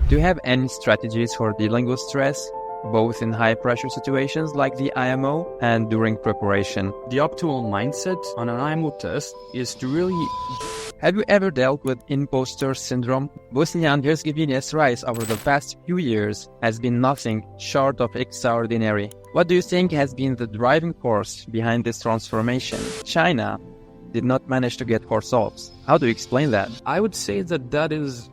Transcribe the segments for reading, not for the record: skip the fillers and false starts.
Do you have any strategies for dealing with stress, both in high-pressure situations like the IMO and during preparation? The optimal mindset on an IMO test is to really... Have you ever dealt with imposter syndrome? Bosnia and Herzegovina's rise over the past few years has been nothing short of extraordinary. What do you think has been the driving force behind this transformation? China did not manage to get Korsovs. How do you explain that? I would say that is...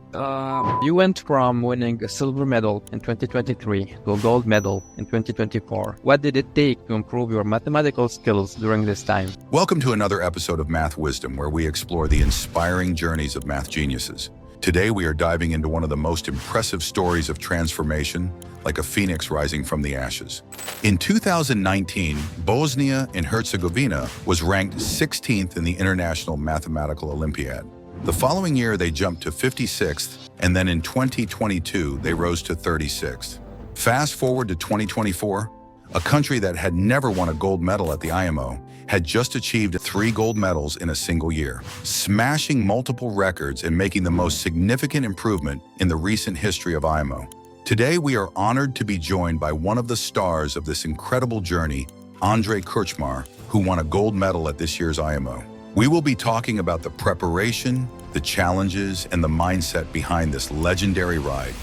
You went from winning a silver medal in 2023 to a gold medal in 2024. What did it take to improve your mathematical skills during this time? Welcome to another episode of Math Wisdom, where we explore the inspiring journeys of math geniuses. Today, we are diving into one of the most impressive stories of transformation, like a phoenix rising from the ashes. In 2019, Bosnia and Herzegovina was ranked 16th in the International Mathematical Olympiad. The following year, they jumped to 56th, and then in 2022, they rose to 36th. Fast forward to 2024, a country that had never won a gold medal at the IMO had just achieved 3 gold medals in a single year, smashing multiple records and making the most significant improvement in the recent history of IMO. Today, we are honored to be joined by one of the stars of this incredible journey, Andrej Krcmar, who won a gold medal at this year's IMO. We will be talking about the preparation, the challenges, and the mindset behind this legendary ride.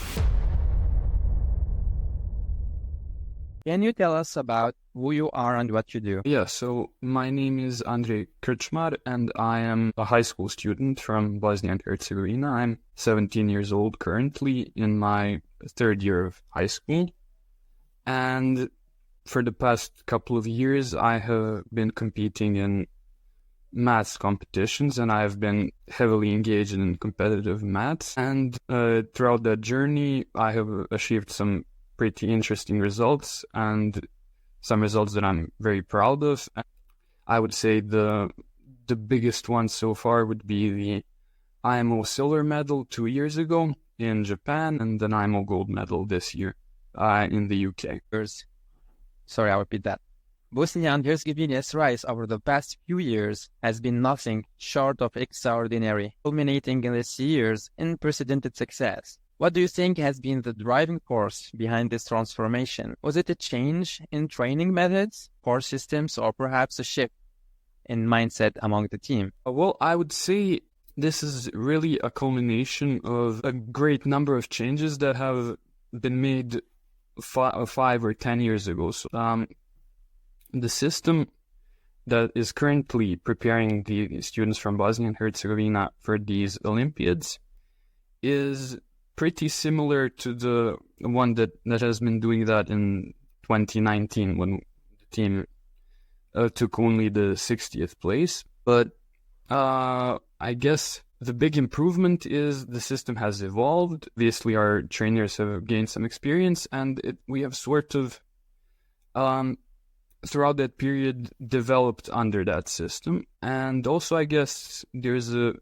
Can you tell us about who you are and what you do? Yeah, so my name is Andrej Krcmar, and I am a high school student from Bosnia and Herzegovina. I'm 17 years old currently, in my 3rd year of high school. And for the past couple of years, I have been competing in math competitions, and I've been heavily engaged in competitive maths. And throughout that journey, I have achieved some pretty interesting results, and some results that I'm very proud of. I would say the biggest one so far would be the IMO silver medal 2 years ago in Japan, and an IMO gold medal this year in the UK. Sorry, I'll repeat that. Bosnia and Herzegovina's rise over the past few years has been nothing short of extraordinary, culminating in this year's unprecedented success. What do you think has been the driving force behind this transformation? Was it a change in training methods, core systems, or perhaps a shift in mindset among the team? Well, I would say this is really a culmination of a great number of changes that have been made 5 or 10 years ago. So, the system that is currently preparing the students from Bosnia and Herzegovina for these Olympiads is pretty similar to the one that has been doing that in 2019, when the team took only the 60th place. But I guess the big improvement is the system has evolved. Obviously, our trainers have gained some experience, and we have sort of throughout that period developed under that system. And also, I guess there's a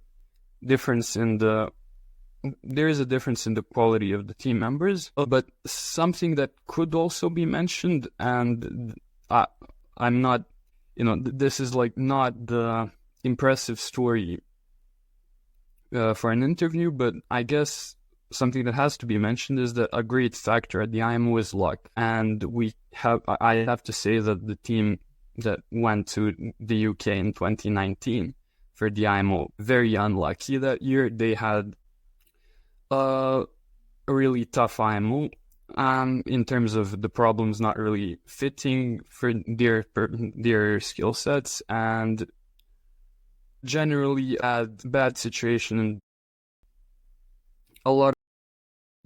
difference in the quality of the team members. But something that could also be mentioned, and I'm not, this is like not the impressive story for an interview, but I guess something that has to be mentioned is that a great factor at the IMO is luck. And I have to say that the team that went to the UK in 2019 for the IMO, very unlucky that year. They had a really tough IMO in terms of the problems not really fitting for their skill sets, and generally had bad situation and a lot of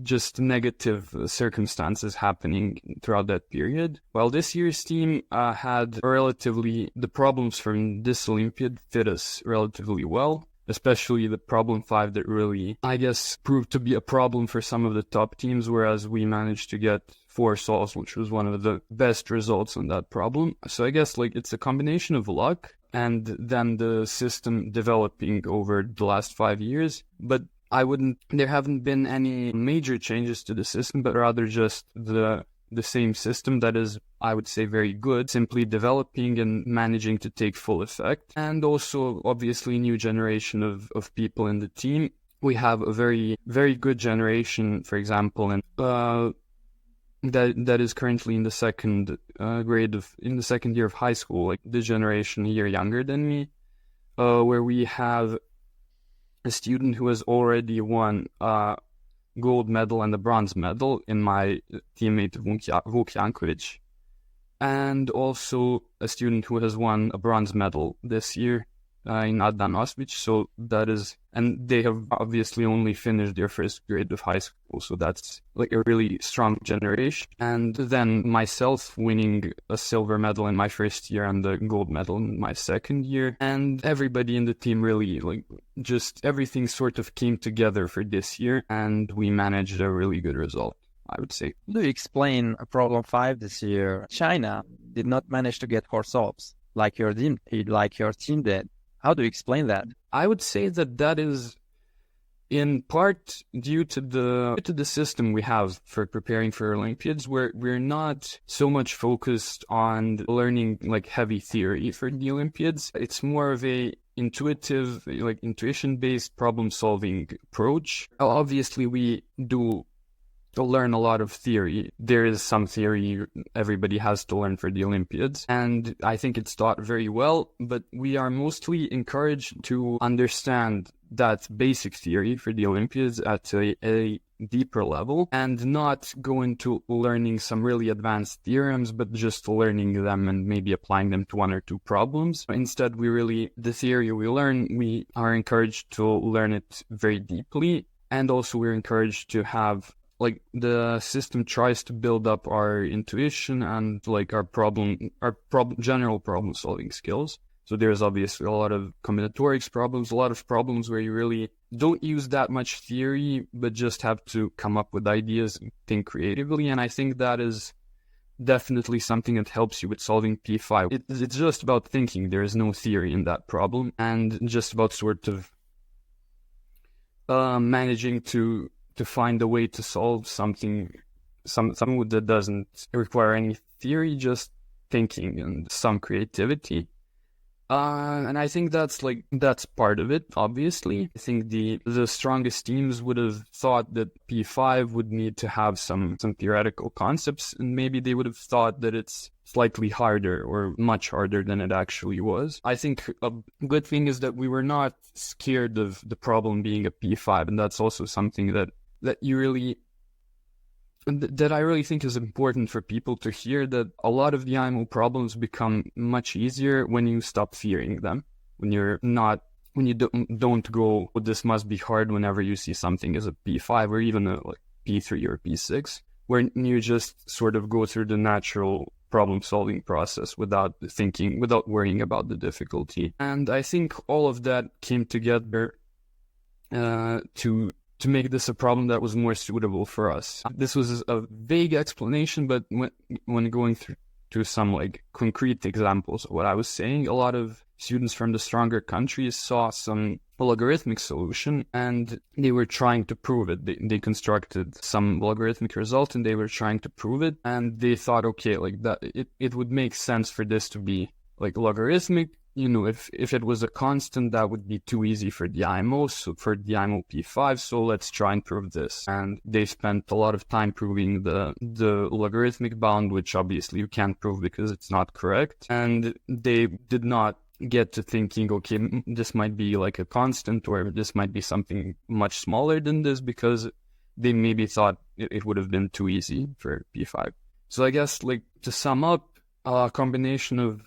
just negative circumstances happening throughout that period. While this year's team had the problems from this Olympiad fit us relatively well, especially the problem 5 that really, I guess, proved to be a problem for some of the top teams, whereas we managed to get 4 solves, which was one of the best results on that problem. So I guess it's a combination of luck and then the system developing over the last 5 years. But there haven't been any major changes to the system, but rather just the same system that is, I would say, very good, simply developing and managing to take full effect. And also, obviously, new generation of people in the team we have a very, very good generation, for example, and that is currently in the second in the second year of high school, like the generation a year younger than me, where we have a student who has already won a gold medal and a bronze medal in my teammate Vuk Jankovic, and also a student who has won a bronze medal this year in Adnan Osmic. So that is, and they have obviously only finished their first grade of high school, so that's like a really strong generation. And then myself winning a silver medal in my first year and the gold medal in my second year, and everybody in the team really, like, just everything sort of came together for this year, and we managed a really good result, I would say. Do you explain problem 5 this year? China did not manage to get 4 solves like your team did. How do you explain that? I would say that is in part due to the system we have for preparing for Olympiads, where we're not so much focused on learning like heavy theory for the Olympiads. It's more of a intuitive, like intuition-based problem-solving approach. Obviously, we do learn a lot of theory. There is some theory everybody has to learn for the Olympiads, and I think it's taught very well, but we are mostly encouraged to understand that basic theory for the Olympiads at a deeper level, and not go into learning some really advanced theorems, but just learning them and maybe applying them to 1 or 2 problems. Instead, the theory we learn, we are encouraged to learn it very deeply, and also we're encouraged to have, like, the system tries to build up our intuition and like our general problem solving skills. So there's obviously a lot of combinatorics problems, a lot of problems where you really don't use that much theory, but just have to come up with ideas and think creatively. And I think that is definitely something that helps you with solving P5. It's just about thinking. There is no theory in that problem, and just about sort of managing to find a way to solve something that doesn't require any theory, just thinking and some creativity. And I think that's part of it, obviously. I think the strongest teams would have thought that P5 would need to have some theoretical concepts, and maybe they would have thought that it's slightly harder or much harder than it actually was. I think a good thing is that we were not scared of the problem being a P5, and that's also something that I really think is important for people to hear, that a lot of the IMO problems become much easier when you stop fearing them. When you don't go, oh, this must be hard whenever you see something as a P5 or even a P3 or P6, where you just sort of go through the natural problem-solving process without worrying about the difficulty. And I think all of that came together to make this a problem that was more suitable for us. This was a vague explanation, but when going through some concrete examples of what I was saying, a lot of students from the stronger countries saw some logarithmic solution and they were trying to prove it. They constructed some logarithmic result and they were trying to prove it, and they thought, okay, it would make sense for this to be logarithmic. If it was a constant, that would be too easy for the IMO, so for the IMO P5, so let's try and prove this. And they spent a lot of time proving the logarithmic bound, which obviously you can't prove because it's not correct. And they did not get to thinking, okay, this might be a constant, or this might be something much smaller than this, because they maybe thought it would have been too easy for P5. So I guess, to sum up, a combination of,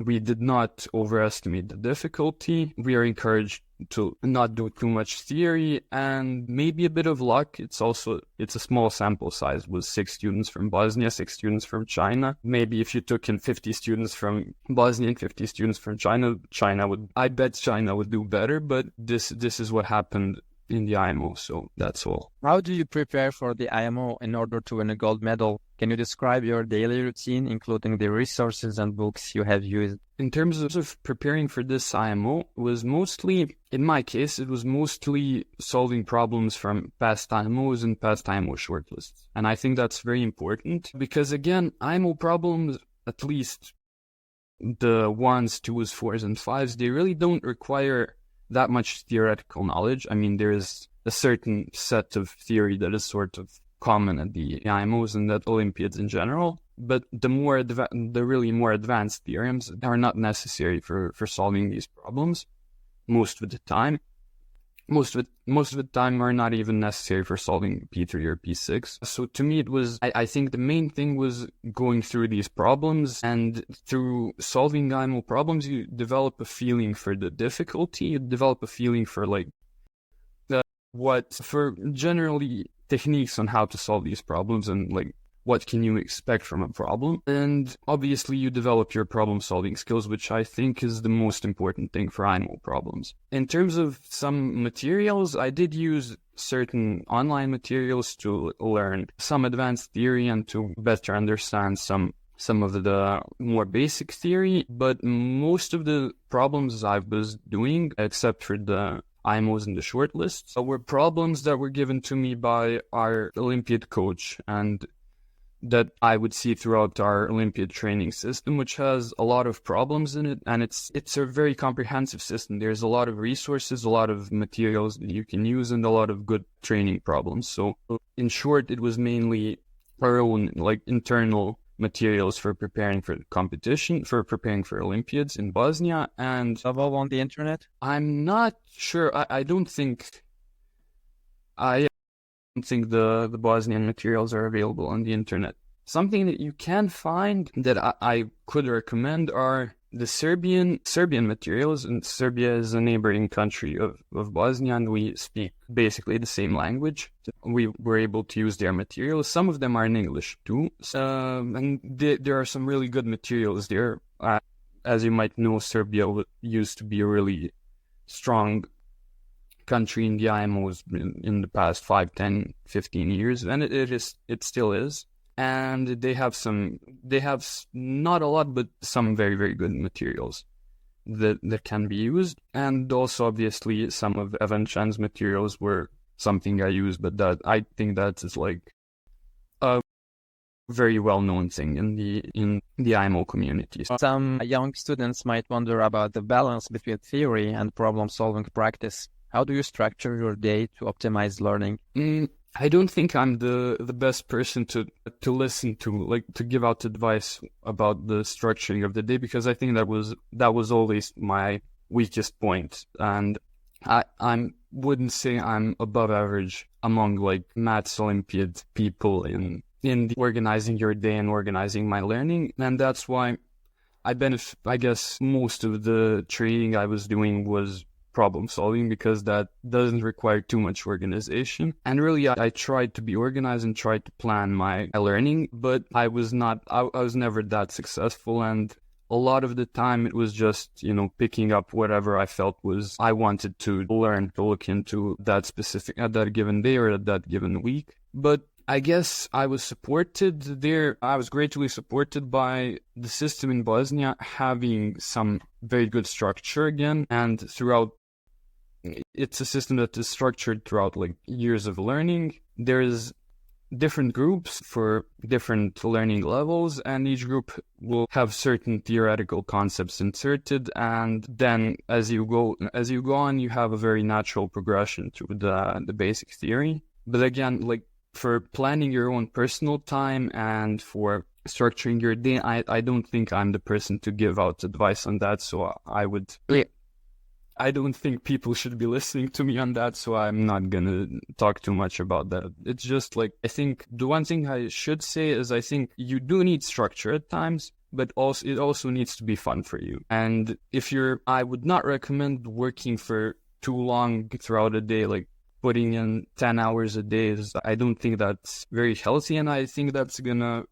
we did not overestimate the difficulty. We are encouraged to not do too much theory, and maybe a bit of luck. It's a small sample size with 6 students from Bosnia, 6 students from China. Maybe if you took in 50 students from Bosnia and 50 students from China, I bet China would do better, but this is what happened in the IMO, so that's all. How do you prepare for the IMO in order to win a gold medal? Can you describe your daily routine, including the resources and books you have used? In terms of preparing for this IMO, in my case, it was mostly solving problems from past IMOs and past IMO shortlists. And I think that's very important because, again, IMO problems, at least the 1s, 2s, 4s, and 5s, they really don't require that much theoretical knowledge. I mean, there is a certain set of theory that is sort of common at the IMOs and at Olympiads in general, but the really more advanced theorems are not necessary for solving these problems most of the time. Most of the time are not even necessary for solving P3 or P6. So to me, I think the main thing was going through these problems, and through solving IMO problems, you develop a feeling for the difficulty. You develop a feeling for for generally techniques on how to solve these problems, and like what can you expect from a problem. And obviously you develop your problem solving skills, which I think is the most important thing for IMO problems. In terms of some materials, I did use certain online materials to learn some advanced theory and to better understand some of the more basic theory, but most of the problems I was doing, except for the IMOs in the short list, were problems that were given to me by our Olympiad coach, and that I would see throughout our Olympiad training system, which has a lot of problems in it, and it's a very comprehensive system. There's a lot of resources, a lot of materials that you can use, and a lot of good training problems. So in short, it was mainly our own internal materials for preparing for the competition, for preparing for Olympiads in Bosnia. And Available on the internet? I'm not sure. I don't think the Bosnian materials are available on the internet. Something that you can find that I could recommend are the Serbian materials. And Serbia is a neighboring country of Bosnia, and we speak basically the same language. We were able to use their materials. Some of them are in English too. And there are some really good materials there. As you might know, Serbia used to be a really strong country in the IMOs in the past 5, 10, 15 years, and it still is. And they have not a lot, but some very, very good materials that can be used. And also, obviously, some of Evan Chan's materials were something I used, but that I think that is like a very well-known thing in the IMO community. Some young students might wonder about the balance between theory and problem-solving practice. How do you structure your day to optimize learning? I don't think I'm the best person to listen to, to give out advice about the structuring of the day, because I think that was always my weakest point. And I wouldn't say I'm above average among Math Olympiad people in the organizing your day and organizing my learning. And that's why I guess most of the training I was doing was problem solving, because that doesn't require too much organization. And really, I tried to be organized and tried to plan my learning, but I was never that successful. And a lot of the time it was just, picking up whatever I felt I wanted to learn, to look into that specific, at that given day or at that given week. But I guess I was supported there. I was greatly supported by the system in Bosnia having some very good structure again, and throughout. It's a system that is structured throughout years of learning. There's different groups for different learning levels, and each group will have certain theoretical concepts inserted. And then as you go on, you have a very natural progression through the basic theory. But again, for planning your own personal time and for structuring your day, I don't think I'm the person to give out advice on that. So I don't think people should be listening to me on that, so I'm not gonna talk too much about that. It's just I think the one thing I should say is I think you do need structure at times, but it also needs to be fun for you. And I would not recommend working for too long throughout a day, putting in 10 hours a day. I don't think that's very healthy, and I think that's gonna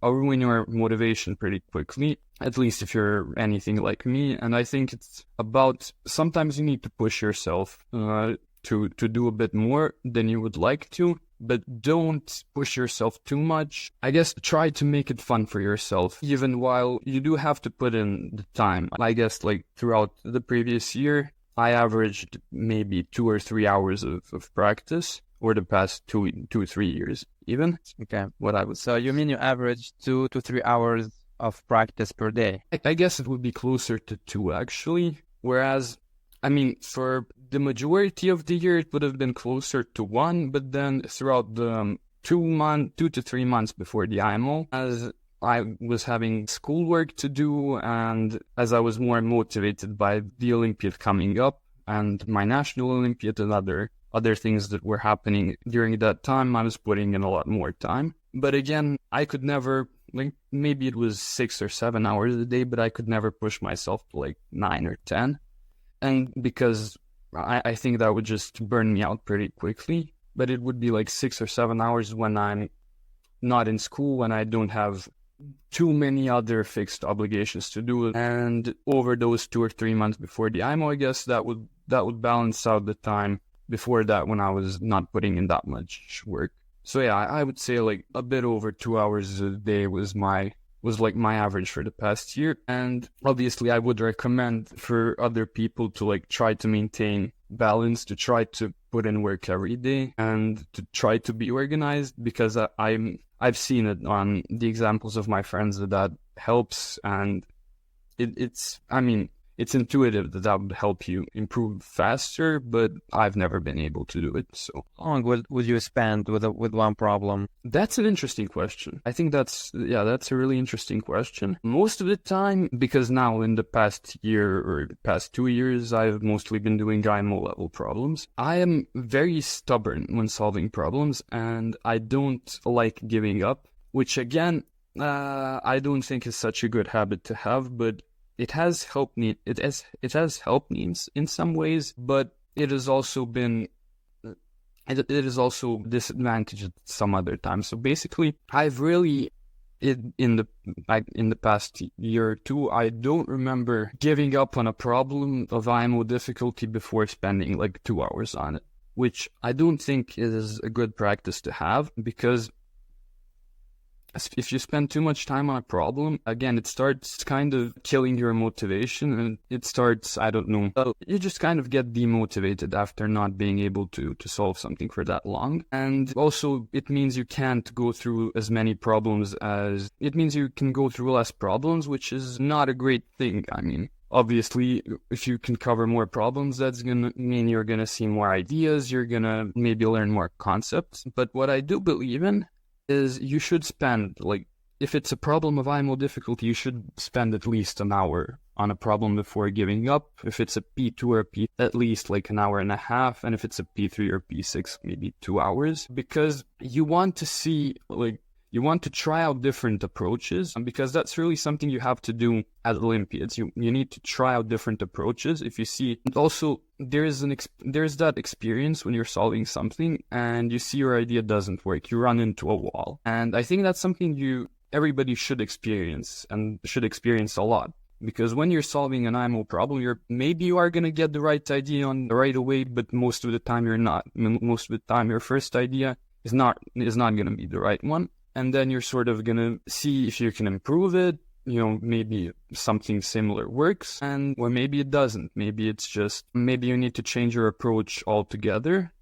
ruin your motivation pretty quickly, at least if you're anything like me. And I think it's about, sometimes you need to push yourself to do a bit more than you would like to, but don't push yourself too much. I guess try to make it fun for yourself, even while you do have to put in the time. I guess throughout the previous year, I averaged maybe 2 or 3 hours of practice, or the past 2 or 3 years even. Okay, so you mean you average 2 to 3 hours of practice per day? I guess it would be closer to 2 actually, whereas I mean, for the majority of the year, it would have been closer to 1, but then throughout the 2 to 3 months before the IMO, as I was having schoolwork to do and as I was more motivated by the Olympiad coming up and my national Olympiad and other things that were happening during that time, I was putting in a lot more time. But again, I could never, like, maybe it was 6 or 7 hours a day, but I could never push myself to like 9 or 10. And because I think that would just burn me out pretty quickly. But it would be like 6 or 7 hours when I'm not in school, when I don't have too many other fixed obligations to do. And over those 2 or 3 months before the IMO, I guess that would balance out the time before that when I was not putting in that much work. So yeah, I would say like a bit over 2 hours a day was like my average for the past year. And obviously I would recommend for other people to like try to maintain balance, to try to put in work every day and to try to be organized, because I've seen it on the examples of my friends that helps, and it's intuitive that would help you improve faster, but I've never been able to do it. So how long would you spend with one problem? That's an interesting question. I think that's a really interesting question. Most of the time, because now in the past year or the past 2 years, I've mostly been doing IMO level problems. I am very stubborn when solving problems, and I don't like giving up, which again, I don't think is such a good habit to have, but it has helped me. It has helped me in some ways, but it has also been disadvantaged at some other times. So basically, I've really in the past year or two, I don't remember giving up on a problem of IMO difficulty before spending like 2 hours on it, which I don't think is a good practice to have, because if you spend too much time on a problem, again, it starts kind of killing your motivation, and it starts, I don't know, you just kind of get demotivated after not being able to solve something for that long. And also, it means you can't go through as many problems it means you can go through less problems, which is not a great thing. I mean, obviously, if you can cover more problems, that's going to mean you're going to see more ideas, you're going to maybe learn more concepts. But what I do believe in is you should spend, like, if it's a problem of IMO difficulty, you should spend at least an hour on a problem before giving up. If it's a P2 or a P, at least like an hour and a half. And if it's a P3 or P6, maybe 2 hours. Because you want to see, like, you want to try out different approaches, because that's really something you have to do at Olympiads. You need to try out different approaches. If you see, and also there's that experience when you're solving something and you see your idea doesn't work, you run into a wall. And I think that's something everybody should experience, and should experience a lot. Because when you're solving an IMO problem, maybe you are going to get the right idea on right away, but most of the time you're not. Most of the time your first idea is not going to be the right one. And then you're sort of going to see if you can improve it. You know, maybe something similar works, or maybe it doesn't. Maybe you need to change your approach altogether.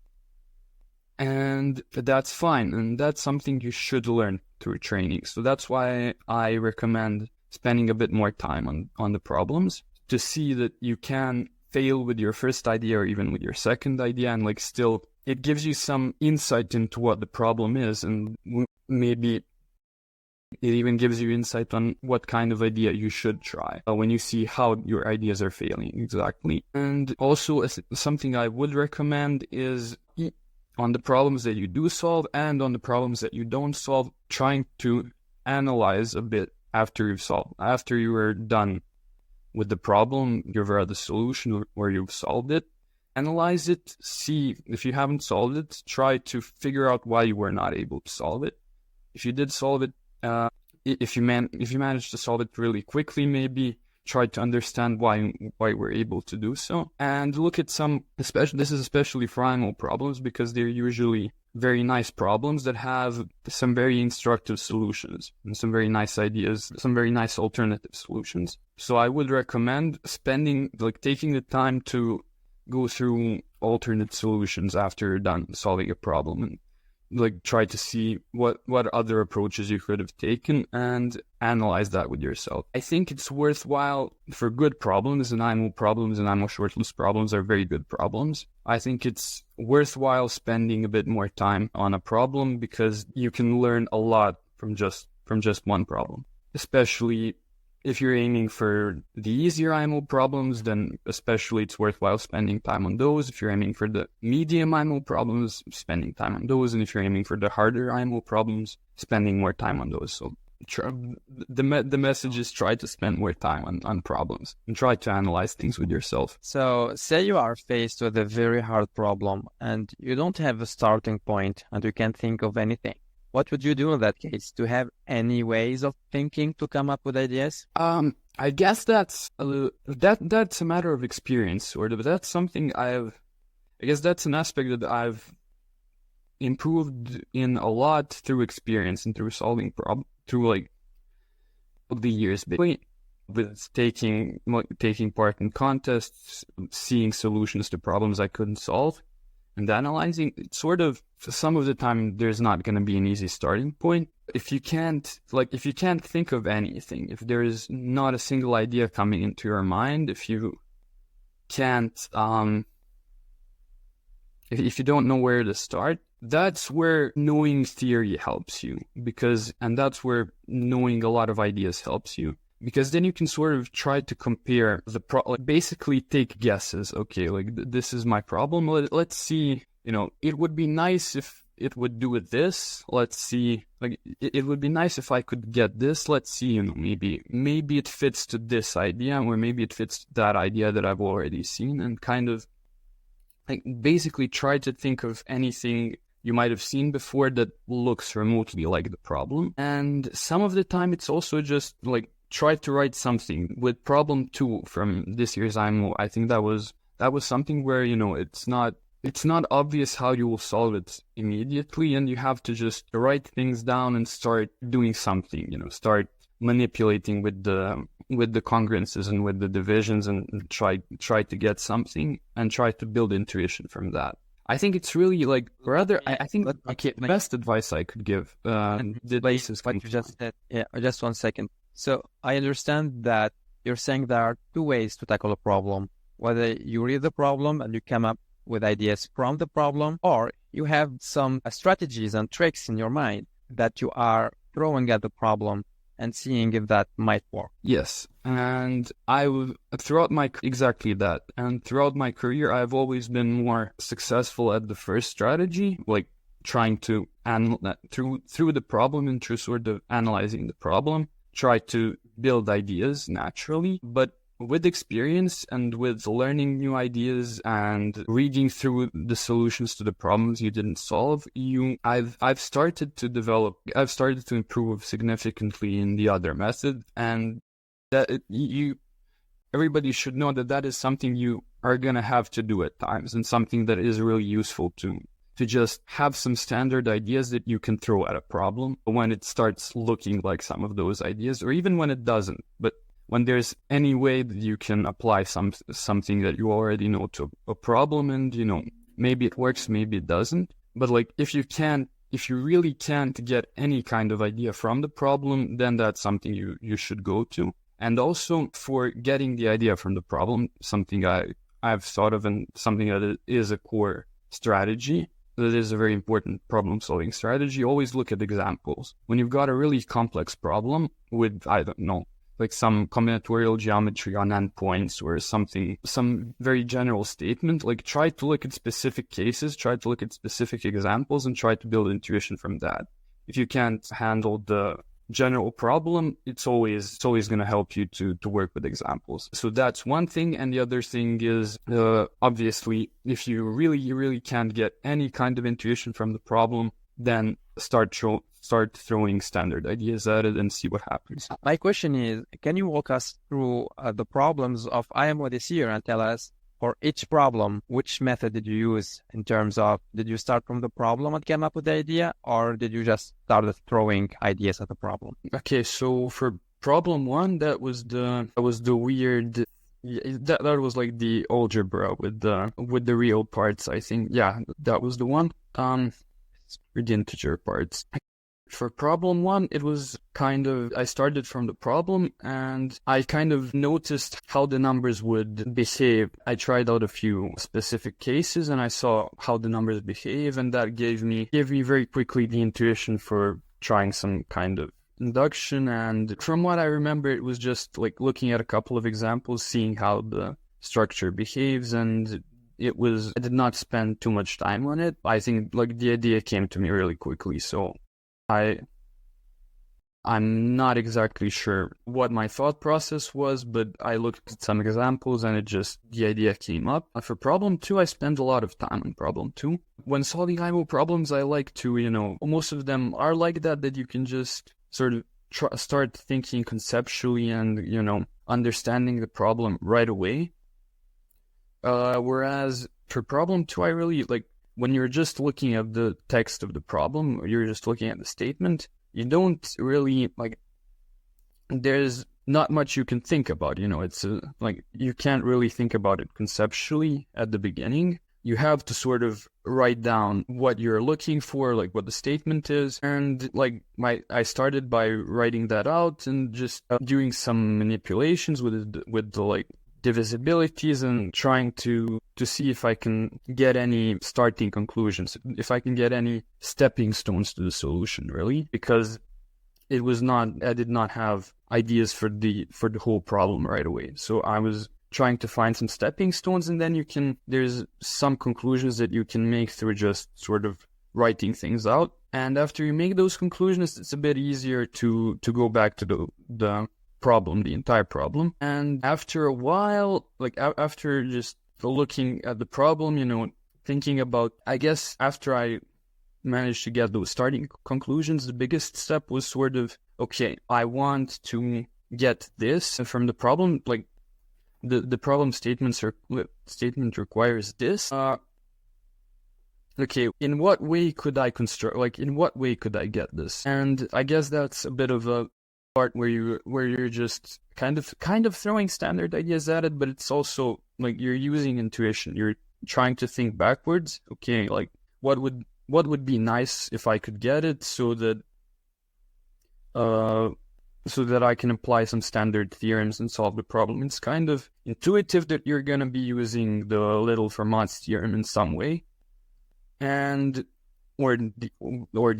And that's fine. And that's something you should learn through training. So that's why I recommend spending a bit more time on the problems, to see that you can fail with your first idea or even with your second idea, and like still it gives you some insight into what the problem is, and maybe it even gives you insight on what kind of idea you should try when you see how your ideas are failing exactly. And also something I would recommend is, on the problems that you do solve and on the problems that you don't solve, trying to analyze a bit after you are done with the problem, you've read the solution or you've solved it. Analyze it, see if you haven't solved it, try to figure out why you were not able to solve it. If you did solve it, if you managed to solve it really quickly, maybe try to understand why we're able to do so, and look at this is especially for IMO problems, because they're usually very nice problems that have some very instructive solutions and some very nice ideas, some very nice alternative solutions. So I would recommend taking the time to go through alternate solutions after you're done solving a problem, and like try to see what other approaches you could have taken and analyze that with yourself. I think it's worthwhile for good problems, and IMO short list problems are very good problems. I think it's worthwhile spending a bit more time on a problem because you can learn a lot from just one problem, especially if you're aiming for the easier IMO problems, then especially it's worthwhile spending time on those. If you're aiming for the medium IMO problems, spending time on those. And if you're aiming for the harder IMO problems, spending more time on those. So the message is try to spend more time on problems and try to analyze things with yourself. So say you are faced with a very hard problem and you don't have a starting point and you can't think of anything. What would you do in that case? Do you have any ways of thinking to come up with ideas? I guess that's a matter of experience, sort of. That's something I guess that's an aspect that I've improved in a lot through experience and through solving problems through like the years, with taking part in contests, seeing solutions to problems I couldn't solve, and analyzing. It's sort of, some of the time there's not going to be an easy starting point. If you can't think of anything, if there is not a single idea coming into your mind, if you can't, if you don't know where to start, that's where knowing theory helps you, and that's where knowing a lot of ideas helps you. Because then you can sort of try to compare basically take guesses. Okay, like this is my problem. Let's see, it would be nice if it would do it this. Let's see, like it would be nice if I could get this. Let's see, maybe it fits to this idea, or maybe it fits to that idea that I've already seen, and kind of like basically try to think of anything you might have seen before that looks remotely like the problem. And some of the time it's also just like try to write something. With problem 2 from this year's IMO, I think that was something where, it's not obvious how you will solve it immediately, and you have to just write things down and start doing something, start manipulating with the congruences and with the divisions, and try to get something and try to build intuition from that. I think it's really like, the best advice I could give. And the basis, what you just said. Yeah, just 1 second. So I understand that you're saying there are 2 ways to tackle a problem. Whether you read the problem and you come up with ideas from the problem, or you have some strategies and tricks in your mind that you are throwing at the problem and seeing if that might work. Yes, and throughout my career, I've always been more successful at the first strategy, like trying to through the problem and through sort of analyzing the problem, try to build ideas naturally. But with experience and with learning new ideas and reading through the solutions to the problems you didn't solve, I've started to improve significantly in the other method, and that everybody should know that is something you are gonna have to do at times, and something that is really useful to just have some standard ideas that you can throw at a problem when it starts looking like some of those ideas, or even when it doesn't. But when there's any way that you can apply something that you already know to a problem, and maybe it works, maybe it doesn't. But like if you really can't get any kind of idea from the problem, then that's something you should go to. And also for getting the idea from the problem, something I've thought of, and something that is a core strategy, that is a very important problem-solving strategy. Always look at examples. When you've got a really complex problem with, I don't know, like some combinatorial geometry on endpoints or something, some very general statement, like try to look at specific cases, try to look at specific examples, and try to build intuition from that. If you can't handle the general problem, it's always going to help you to work with examples. So that's one thing. And the other thing is, obviously, if you really can't get any kind of intuition from the problem, then start throwing standard ideas at it and see what happens. My question is, can you walk us through the problems of IMO this year and tell us, for each problem, which method did you use in terms of, did you start from the problem and came up with the idea, or did you just start throwing ideas at the problem? Okay, so for problem 1, that was the weird, that was like the algebra with the real parts, I think. Yeah, that was the one. parts or the integer parts. For problem 1, it was I started from the problem and I kind of noticed how the numbers would behave. I tried out a few specific cases and I saw how the numbers behave, and that gave me very quickly the intuition for trying some kind of induction. And from what I remember, it was just like looking at a couple of examples, seeing how the structure behaves, and I did not spend too much time on it. I think like the idea came to me really quickly, so I'm not exactly sure what my thought process was, but I looked at some examples and the idea came up. For problem 2, I spent a lot of time on problem 2. When solving IMO problems, I like to, most of them are like that you can just sort of start thinking conceptually and, understanding the problem right away. Whereas for problem 2, I really like, when you're just looking at the text of the problem, or you're just looking at the statement, you don't really, there's not much you can think about, it's you can't really think about it conceptually at the beginning. You have to sort of write down what you're looking for, like what the statement is. And I started by writing that out and just doing some manipulations with the divisibilities and trying to see if I can get any starting conclusions, if I can get any stepping stones to the solution, really, because I did not have ideas for the whole problem right away. So I was trying to find some stepping stones, and then there's some conclusions that you can make through just sort of writing things out. And after you make those conclusions, it's a bit easier to go back to the problem, the entire problem. And after a while, after just looking at the problem, thinking about, I guess after I managed to get those starting conclusions, the biggest step was sort of, okay, I want to get this from the problem, like the problem statement requires this. Okay, in what way could I in what way could I get this? And I guess that's a bit of a part where you're just kind of throwing standard ideas at it, but it's also like you're using intuition. You're trying to think backwards. Okay, like what would be nice if I could get it, so that I can apply some standard theorems and solve the problem. It's kind of intuitive that you're gonna be using the little Fermat's theorem in some way, or the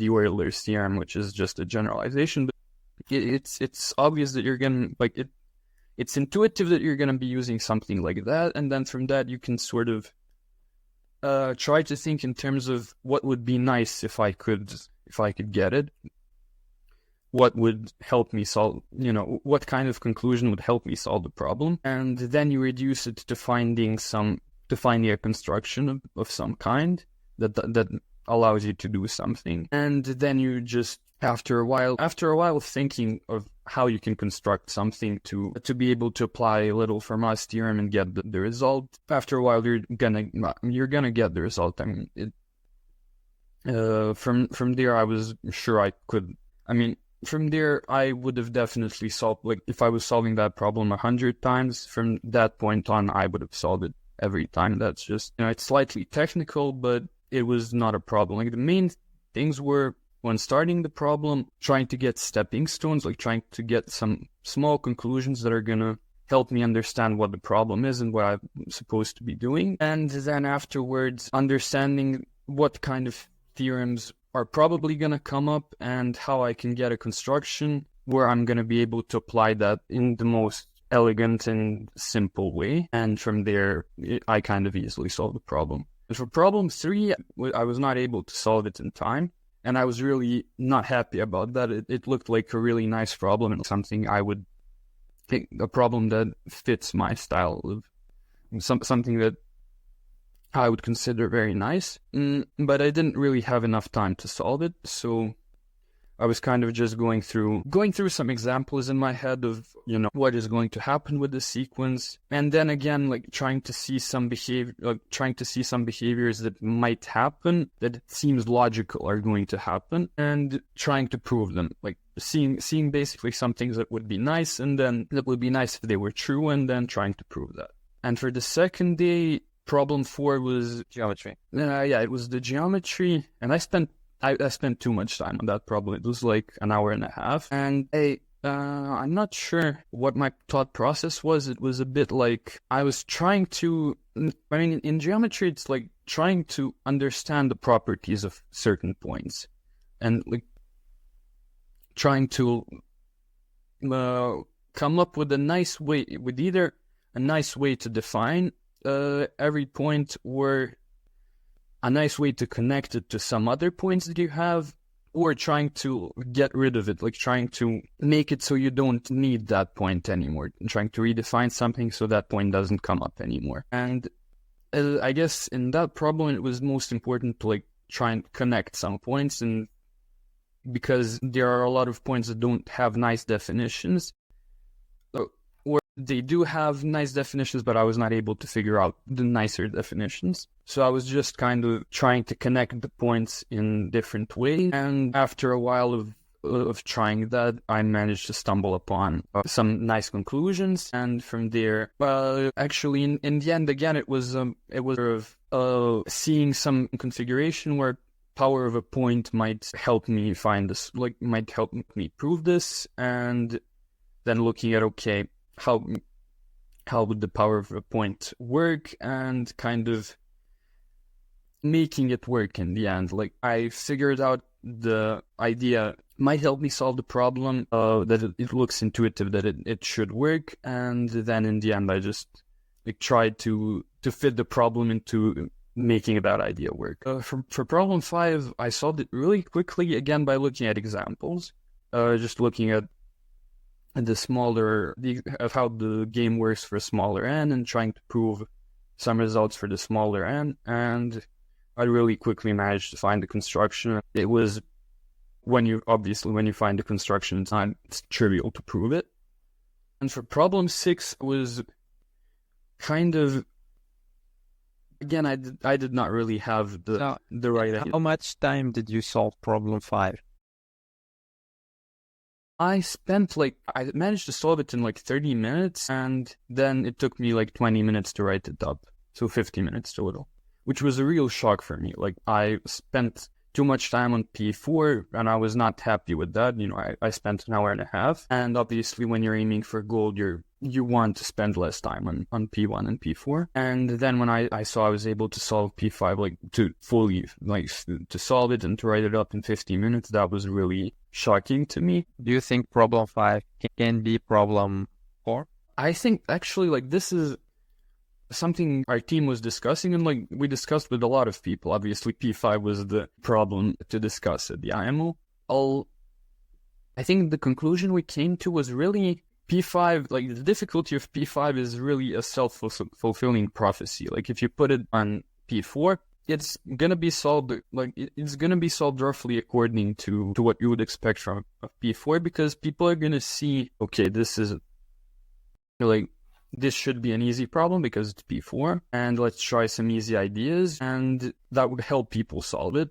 Euler's theorem, which is just a generalization. But it's obvious that you're gonna it's intuitive that you're gonna be using something like that, and then from that you can sort of try to think in terms of what would be nice if I could get it. What would help me solve, what kind of conclusion would help me solve the problem, and then you reduce it to finding a construction of some kind that allows you to do something, and then you just after a while of thinking of how you can construct something to be able to apply a little Fermat's theorem and get the result. After a while, you're gonna get the result. I mean, from there, I was sure I could. I mean, from there, I would have definitely solved. Like, if I was solving that problem 100 times, from that point on, I would have solved it every time. That's just, it's slightly technical, but it was not a problem. Like, the main things were, when starting the problem, trying to get stepping stones, like trying to get some small conclusions that are gonna help me understand what the problem is and what I'm supposed to be doing. And then afterwards, understanding what kind of theorems are probably gonna come up and how I can get a construction where I'm gonna be able to apply that in the most elegant and simple way. And from there, I kind of easily solve the problem. And for problem 3, I was not able to solve it in time. And I was really not happy about that. It looked like a really nice problem and something I would think, a problem that fits my style of something that I would consider very nice. But I didn't really have enough time to solve it. So I was kind of just going through some examples in my head of, what is going to happen with the sequence. And then again, like trying to see some behaviors that might happen, that it seems logical are going to happen, and trying to prove them. Like seeing basically some things that would be nice, and then that would be nice if they were true, and then trying to prove that. And for the second day, problem 4 was geometry. It was the geometry, and I spent I spent too much time on that problem. It was like an hour and a half, and I'm not sure what my thought process was. It was a bit like I was trying to, I mean, in geometry, it's like trying to understand the properties of certain points and like trying to come up with a nice way, with either a nice way to define every point or a nice way to connect it to some other points that you have, or trying to get rid of it, like trying to make it so you don't need that point anymore, and trying to redefine something so that point doesn't come up anymore. And I guess in that problem, it was most important to like try and connect some points, and because there are a lot of points that don't have nice definitions, or they do have nice definitions, but I was not able to figure out the nicer definitions. So I was just kind of trying to connect the points in different ways. And after a while of trying that, I managed to stumble upon some nice conclusions. And from there, actually, in the end, again, it was sort of seeing some configuration where power of a point might help me find this, like might help me prove this, and then looking at, okay, how would the power of a point work, and kind of making it work in the end. Like I figured out the idea might help me solve the problem, that it looks intuitive, that it should work, and then in the end I just like tried to fit the problem into making that idea work. For problem 5, I solved it really quickly, again by looking at examples, just looking at of how the game works for smaller n, and trying to prove some results for the smaller n, and I really quickly managed to find the construction. It was when you find the construction, it's trivial to prove it. And for problem 6 was kind of, again, I did not really have the right idea. How much time did you solve problem 5? I managed to solve it in like 30 minutes, and then it took me like 20 minutes to write it up. So 50 minutes total, which was a real shock for me. Like I spent too much time on P4, and I was not happy with that. You know, I spent an hour and a half, and obviously when you're aiming for gold, you want to spend less time on P1 and P4. And then when I saw I was able to solve P5, like to fully, like to solve it and to write it up in 50 minutes, that was really shocking to me. Do you think problem 5 can be problem 4? I think actually, like, this is something our team was discussing, and like we discussed with a lot of people. Obviously P5 was the problem to discuss at the IMO. I think the conclusion we came to was really P5, like the difficulty of P5 is really a self-fulfilling prophecy. Like if you put it on P4, it's gonna be solved, like it's gonna be solved roughly according to what you would expect from a P4, because people are gonna see, okay, this should be an easy problem because it's P4, and let's try some easy ideas, and that would help people solve it.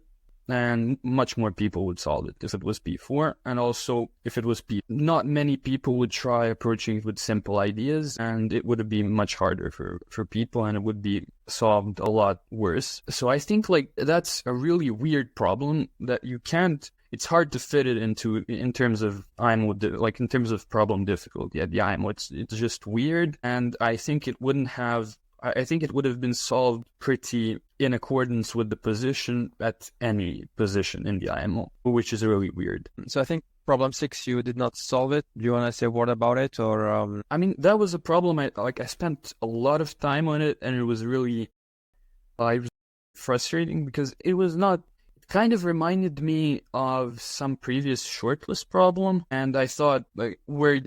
And much more people would solve it if it was P4. And also, if it was P, not many people would try approaching it with simple ideas, and it would be much harder for people, and it would be solved a lot worse. So I think like that's a really weird problem that you can't, it's hard to fit it in terms of IMO, like in terms of problem difficulty at the IMO. It's just weird, and I think it would have been solved pretty in accordance with the position at any position in the IMO, which is really weird. So I think problem 6, you did not solve it. Do you want to say a word about it, or? I mean, that was a problem. I spent a lot of time on it, and it was really frustrating because it was not. Kind of reminded me of some previous shortlist problem, and I thought like where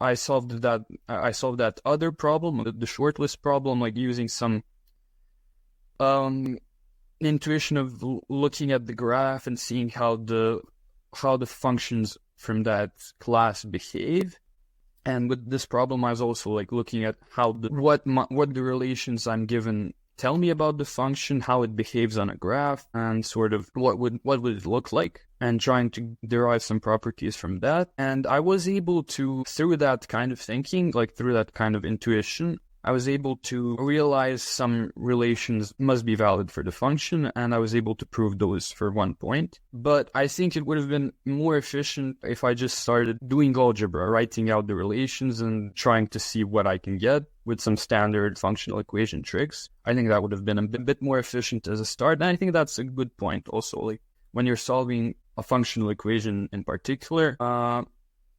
I solved that other problem, the shortlist problem, like using some intuition of looking at the graph and seeing how the functions from that class behave. And with this problem, I was also like looking at how what the relations I'm given tell me about the function, how it behaves on a graph, and sort of what would it look like, and trying to derive some properties from that. And I was able to, through that kind of thinking, like through that kind of intuition, I was able to realize some relations must be valid for the function, and I was able to prove those for one point. But I think it would have been more efficient if I just started doing algebra, writing out the relations and trying to see what I can get with some standard functional equation tricks. I think that would have been a bit more efficient as a start. And I think that's a good point also. Like when you're solving a functional equation in particular,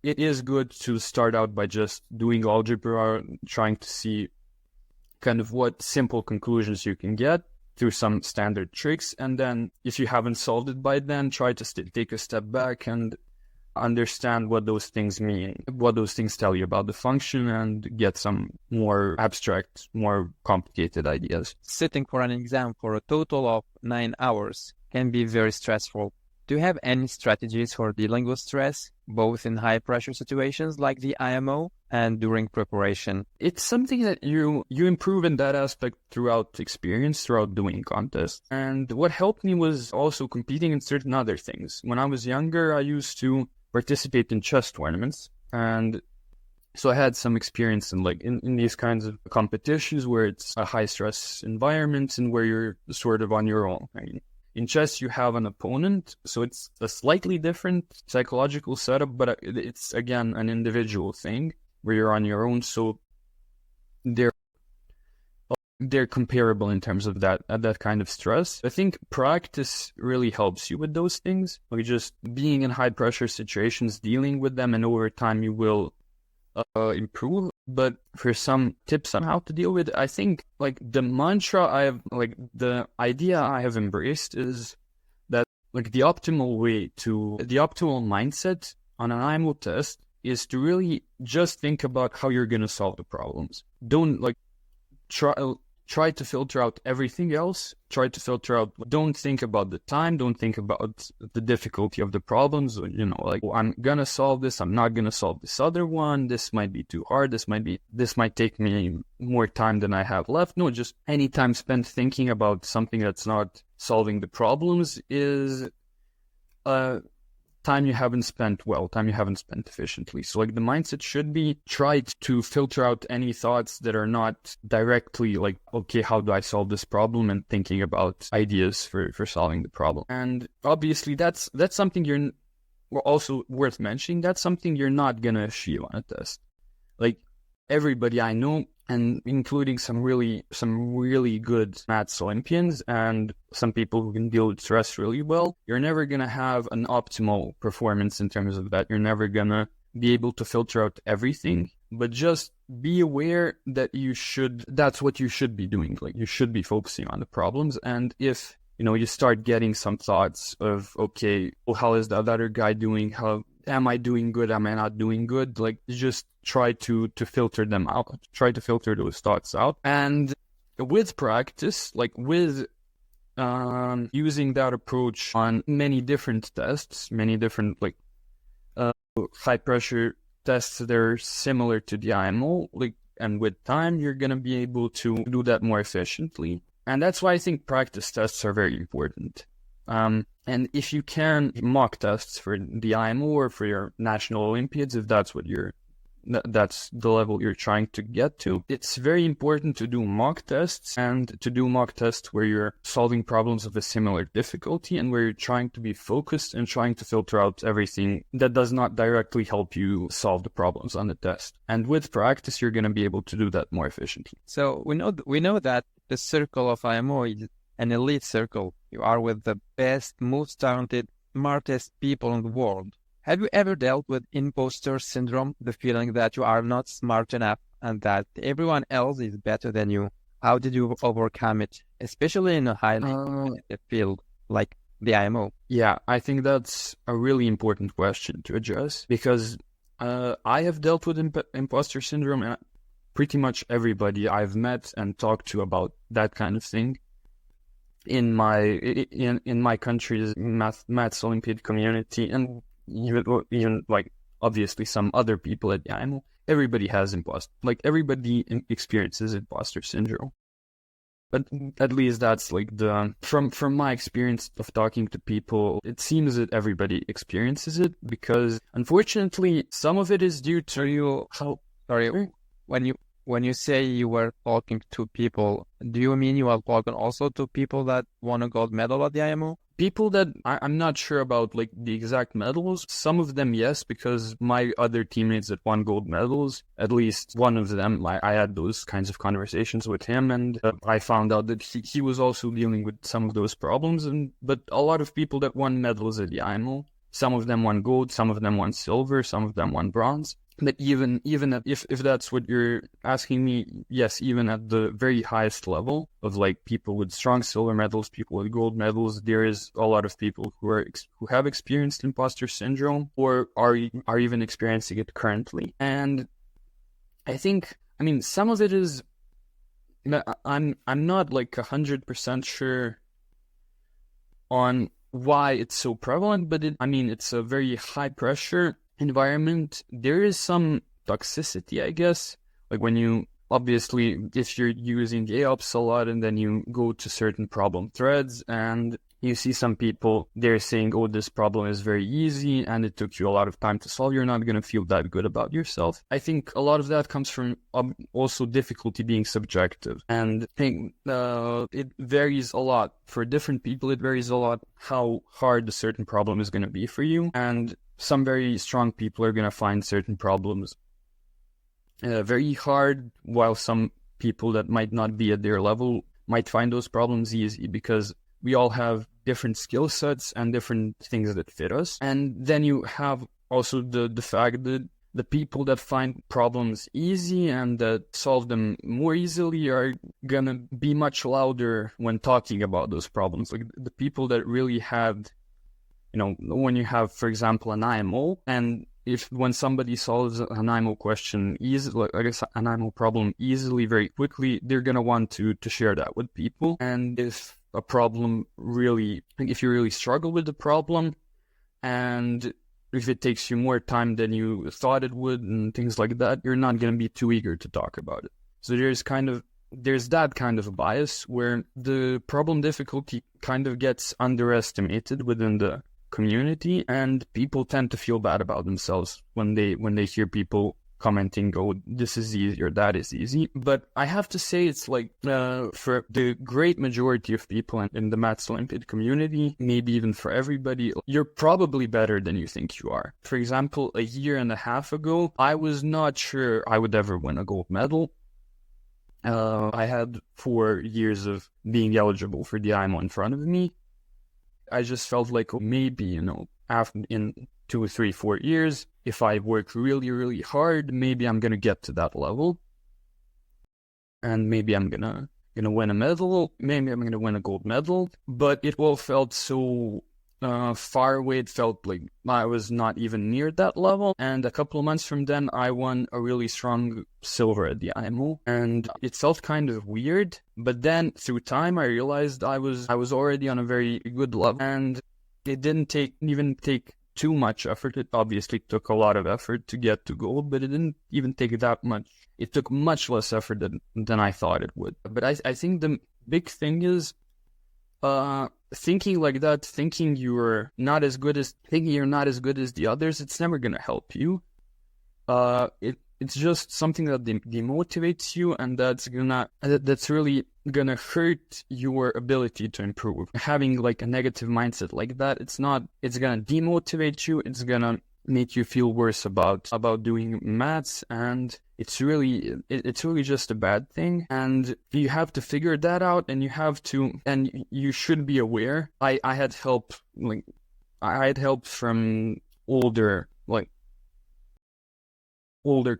it is good to start out by just doing algebra, trying to see kind of what simple conclusions you can get through some standard tricks. And then if you haven't solved it by then, try to take a step back and understand what those things mean, what those things tell you about the function, and get some more abstract, more complicated ideas. Sitting for an exam for a total of 9 hours can be very stressful. Do you have any strategies for dealing with stress, both in high-pressure situations like the IMO and during preparation? It's something that you improve in that aspect throughout experience, throughout doing contests. And what helped me was also competing in certain other things. When I was younger, I used to participate in chess tournaments, and so I had some experience in these kinds of competitions where it's a high-stress environment and where you're sort of on your own. In chess, you have an opponent, so it's a slightly different psychological setup, but it's, again, an individual thing where you're on your own, so they're comparable in terms of that kind of stress. I think practice really helps you with those things, like just being in high-pressure situations, dealing with them, and over time you will improve. But for some tips on how to deal with it, I think the idea I have embraced is that the optimal mindset on an IMO test is to really just think about how you're going to solve the problems. Don't try to filter out everything else. Don't think about the time. Don't think about the difficulty of the problems. I'm going to solve this. I'm not going to solve this other one. This might be too hard. This might take me more time than I have left. No, just any time spent thinking about something that's not solving the problems is time you haven't spent efficiently. So the mindset should be try to filter out any thoughts that are not directly okay, how do I solve this problem, and thinking about ideas for solving the problem. And obviously that's something also worth mentioning. That's something you're not going to achieve on a test. Everybody I know, and including some really good Math Olympians and some people who can deal with stress really well, you're never going to have an optimal performance in terms of that. You're never going to be able to filter out everything, but just be aware that that's what you should be doing. You should be focusing on the problems. And if, you start getting some thoughts of, okay, well, how is the other guy doing? How am I doing good? Am I not doing good? Just try to filter them out. Try to filter those thoughts out. And with practice, with using that approach on many different tests, many different high pressure tests that are similar to the IMO, and with time, you're going to be able to do that more efficiently. And that's why I think practice tests are very important. And if you can, mock tests for the IMO or for your national Olympiads, if that's that's the level you're trying to get to, it's very important to do mock tests, and to do mock tests where you're solving problems of a similar difficulty and where you're trying to be focused and trying to filter out everything that does not directly help you solve the problems on the test. And with practice, you're going to be able to do that more efficiently. So we know that the circle of IMO is an elite circle. You are with the best, most talented, smartest people in the world. Have you ever dealt with imposter syndrome, the feeling that you are not smart enough and that everyone else is better than you? How did you overcome it, especially in a highly competitive field like the IMO? Yeah, I think that's a really important question to address, because I have dealt with imposter syndrome, and pretty much everybody I've met and talked to about that kind of thing in my country's Math Olympiad community, and even obviously some other people at the IMO, everybody has everybody experiences imposter syndrome. But at least that's from my experience of talking to people, it seems that everybody experiences it, because unfortunately some of it is due to when When you say you were talking to people, do you mean you are talking also to people that won a gold medal at the IMO? People that I'm not sure about, like, the exact medals. Some of them, yes, because my other teammates that won gold medals, at least one of them, I had those kinds of conversations with him, and I found out that he was also dealing with some of those problems. But a lot of people that won medals at the IMO, some of them won gold, some of them won silver, some of them won bronze. But even if that's what you're asking me, yes, even at the very highest level of, like, people with strong silver medals, people with gold medals, there is a lot of people who have experienced imposter syndrome or are even experiencing it currently. And I think, I mean, some of it is, I'm not like 100% sure on why it's so prevalent, but it's a very high pressure environment. There is some toxicity, I guess, like when you, obviously, if you're using AOPS a lot and then you go to certain problem threads and you see some people, they're saying, oh, this problem is very easy and it took you a lot of time to solve, you're not going to feel that good about yourself. I think a lot of that comes from also difficulty being subjective, and I think it varies a lot for different people. It varies a lot how hard a certain problem is going to be for you, and some very strong people are going to find certain problems very hard, while some people that might not be at their level might find those problems easy, because we all have different skill sets and different things that fit us. And then you have also the fact that the people that find problems easy and that solve them more easily are gonna be much louder when talking about those problems. Like the people that really had, when you have, for example, an IMO, and when somebody solves an IMO question easily, I guess an IMO problem easily, very quickly, they're gonna want to share that with people. And if a problem really, if you really struggle with the problem, and if it takes you more time than you thought it would and things like that, you're not going to be too eager to talk about it. So there's that kind of a bias where the problem difficulty kind of gets underestimated within the community, and people tend to feel bad about themselves when they hear people commenting, oh, this is easy or that is easy. But I have to say, it's like for the great majority of people in the Math Olympiad community, maybe even for everybody, you're probably better than you think you are. For example, a year and a half ago, I was not sure I would ever win a gold medal. I had 4 years of being eligible for the IMO in front of me. I just felt like, maybe, after in 2, 3, 4 years, if I work really, really hard, maybe I'm gonna get to that level, and maybe I'm gonna win a medal. Maybe I'm gonna win a gold medal. But it all felt so far away. It felt like I was not even near that level. And a couple of months from then, I won a really strong silver at the IMO, and it felt kind of weird. But then through time, I realized I was already on a very good level, and it didn't even take too much effort. It obviously took a lot of effort to get to gold, but it didn't even take that much. It took much less effort than I thought it would. But I think the big thing is thinking like that, thinking you're not as good as the others, it's never gonna help you. It's just something that demotivates you, and that's really gonna hurt your ability to improve. Having like a negative mindset like that, it's gonna demotivate you. It's gonna make you feel worse about doing maths, and it's really just a bad thing. And you have to figure that out, and you should be aware. I had help from older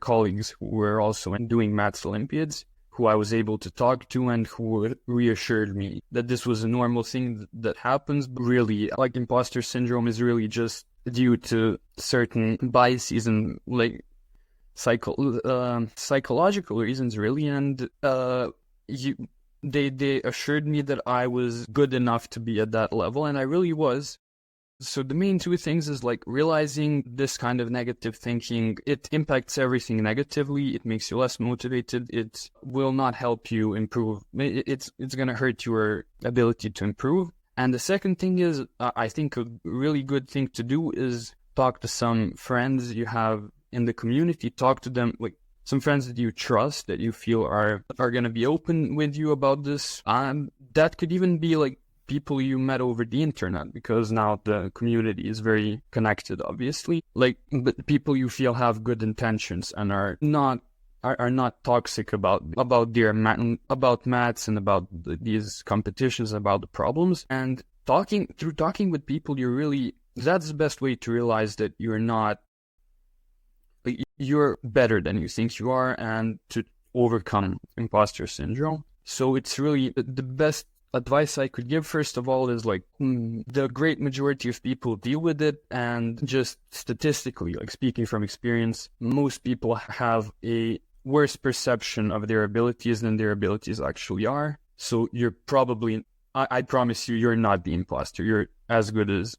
colleagues who were also doing Math Olympiads, who I was able to talk to and who reassured me that this was a normal thing that happens. But really, like, imposter syndrome is really just due to certain biases and like psychological reasons, really. And they assured me that I was good enough to be at that level, and I really was. So the main two things is like realizing this kind of negative thinking, it impacts everything negatively. It makes you less motivated. It will not help you improve. It's going to hurt your ability to improve. And the second thing is, I think a really good thing to do is talk to some friends you have in the community. Talk to them, like some friends that you trust, that you feel are going to be open with you about this. That could even be like people you met over the internet, because now the community is very connected, obviously. Like, but people you feel have good intentions and are not toxic about about maths and about these competitions, about the problems. And talking with people, that's the best way to realize that you're better than you think you are, and to overcome imposter syndrome. So it's really the best advice I could give, first of all, is like the great majority of people deal with it, and just statistically, like speaking from experience, most people have a worse perception of their abilities than their abilities actually are. So you're probably, I promise you're not the imposter. You're as good as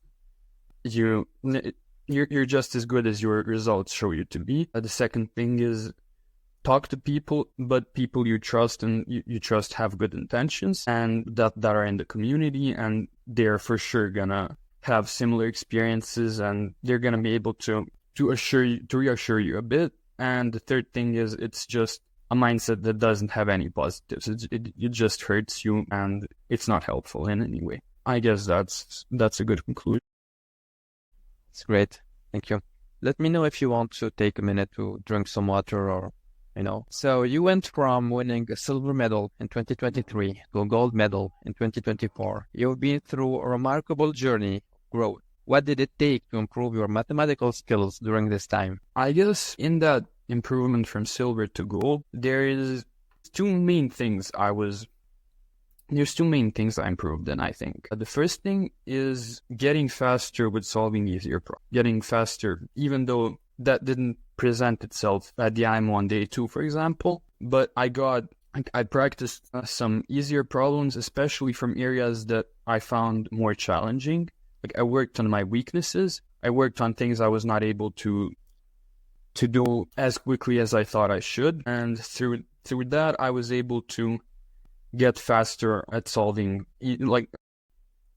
you're just as good as your results show you to be. The second thing is, talk to people, but people you trust and you trust have good intentions, and that are in the community, and they're for sure gonna have similar experiences, and they're gonna be able to reassure you a bit. And the third thing is, it's just a mindset that doesn't have any positives. It just hurts you, and it's not helpful in any way. I guess that's a good conclusion. It's great. Thank you. Let me know if you want to take a minute to drink some water, or, So you went from winning a silver medal in 2023 to a gold medal in 2024. You've been through a remarkable journey of growth. What did it take to improve your mathematical skills during this time? I guess in that improvement from silver to gold, there's two main things I improved in, I think. The first thing is getting faster with solving easier problems. Getting faster, even though that didn't present itself at the IMO on day 2, for example. But I practiced some easier problems, especially from areas that I found more challenging. Like, I worked on my weaknesses. I worked on things I was not able to do as quickly as I thought I should. And through that, I was able to get faster at solving,